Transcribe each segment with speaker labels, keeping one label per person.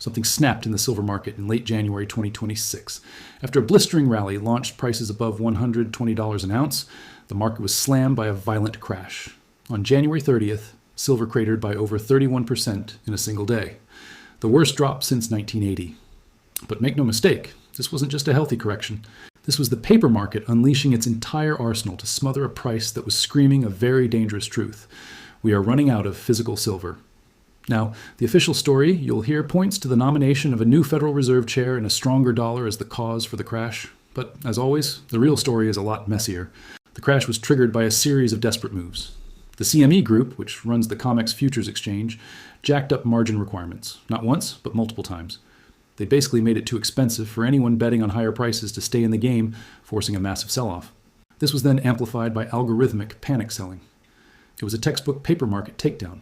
Speaker 1: Something snapped in the silver market in late January 2026. After a blistering rally launched prices above $120 an ounce, the market was slammed by a violent crash. On January 30th, silver cratered by over 31% in a single day, the worst drop since 1980. But make no mistake, this wasn't just a healthy correction. This was the paper market unleashing its entire arsenal to smother a price that was screaming a very dangerous truth. We are running out of physical silver. Now, the official story you'll hear points to the nomination of a new Federal Reserve chair and a stronger dollar as the cause for the crash. But as always, the real story is a lot messier. The crash was triggered by a series of desperate moves. The CME Group, which runs the COMEX Futures Exchange, jacked up margin requirements, not once, but multiple times. They basically made it too expensive for anyone betting on higher prices to stay in the game, forcing a massive sell-off. This was then amplified by algorithmic panic selling. It was a textbook paper market takedown.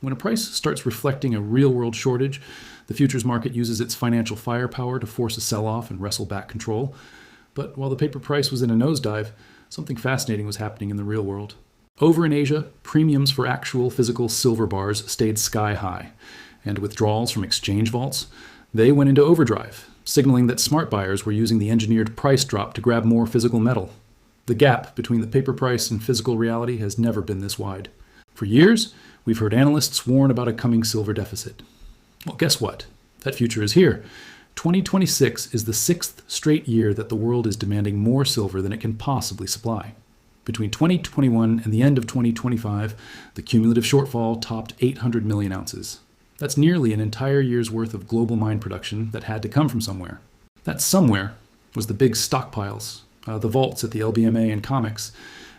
Speaker 1: When a price starts reflecting a real-world shortage, the futures market uses its financial firepower to force a sell-off and wrestle back control. But while the paper price was in a nosedive, something fascinating was happening in the real world. Over in Asia, premiums for actual physical silver bars stayed sky high, and withdrawals from exchange vaults, they went into overdrive, signaling that smart buyers were using the engineered price drop to grab more physical metal. The gap between the paper price and physical reality has never been this wide. For years, we've heard analysts warn about a coming silver deficit. Well, guess what? That future is here. 2026 is the 6th straight year that the world is demanding more silver than it can possibly supply. Between 2021 and the end of 2025, the cumulative shortfall topped 800 million ounces. That's nearly an entire year's worth of global mine production that had to come from somewhere. That somewhere was the big stockpiles, the vaults at the LBMA and COMEX,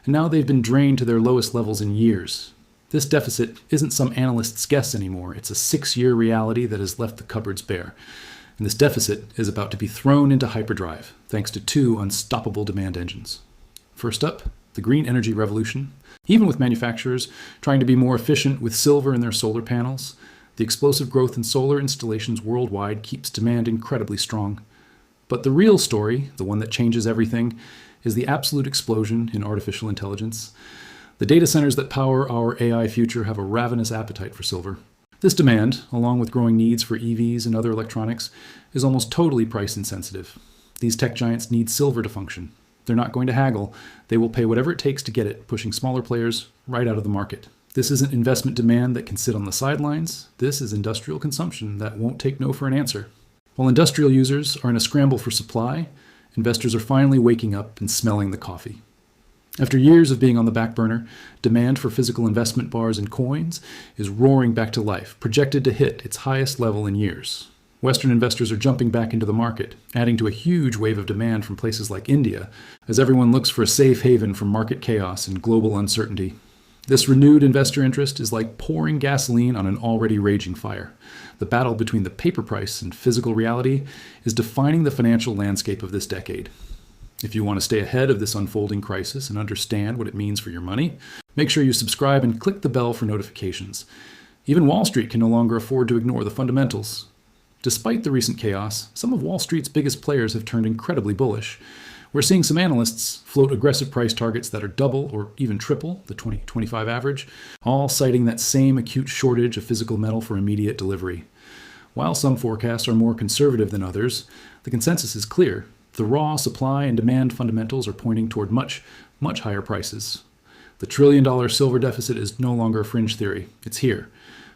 Speaker 1: and now they've been drained to their lowest levels in years. This deficit isn't some analyst's guess anymore. It's a 6-year reality that has left the cupboards bare. And this deficit is about to be thrown into hyperdrive, thanks to 2 unstoppable demand engines. First up, the green energy revolution. Even with manufacturers trying to be more efficient with silver in their solar panels, the explosive growth in solar installations worldwide keeps demand incredibly strong. But the real story, the one that changes everything, is the absolute explosion in artificial intelligence. The data centers that power our AI future have a ravenous appetite for silver. This demand, along with growing needs for EVs and other electronics, is almost totally price insensitive. These tech giants need silver to function. They're not going to haggle. They will pay whatever it takes to get it, pushing smaller players right out of the market. This isn't investment demand that can sit on the sidelines. This is industrial consumption that won't take no for an answer. While industrial users are in a scramble for supply, investors are finally waking up and smelling the coffee. After years of being on the back burner, demand for physical investment bars and coins is roaring back to life, projected to hit its highest level in years. Western investors are jumping back into the market, adding to a huge wave of demand from places like India, as everyone looks for a safe haven from market chaos and global uncertainty. This renewed investor interest is like pouring gasoline on an already raging fire. The battle between the paper price and physical reality is defining the financial landscape of this decade. If you want to stay ahead of this unfolding crisis and understand what it means for your money, make sure you subscribe and click the bell for notifications. Even Wall Street can no longer afford to ignore the fundamentals. Despite the recent chaos, some of Wall Street's biggest players have turned incredibly bullish. We're seeing some analysts float aggressive price targets that are double or even triple the 2025 average, all citing that same acute shortage of physical metal for immediate delivery. While some forecasts are more conservative than others, the consensus is clear. The raw supply and demand fundamentals are pointing toward much, much higher prices. The trillion-dollar silver deficit is no longer a fringe theory. It's here.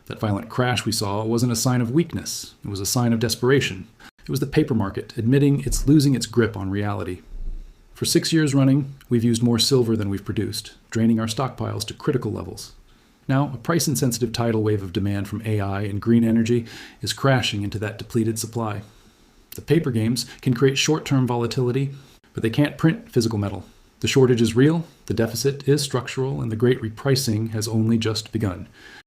Speaker 1: That violent crash we saw wasn't a sign of weakness. It was a sign of desperation. It was the paper market admitting it's losing its grip on reality. For 6 years running, we've used more silver than we've produced, draining our stockpiles to critical levels. Now, a price-insensitive tidal wave of demand from AI and green energy is crashing into that depleted supply. The paper games can create short-term volatility, but they can't print physical metal. The shortage is real, the deficit is structural, and the great repricing has only just begun.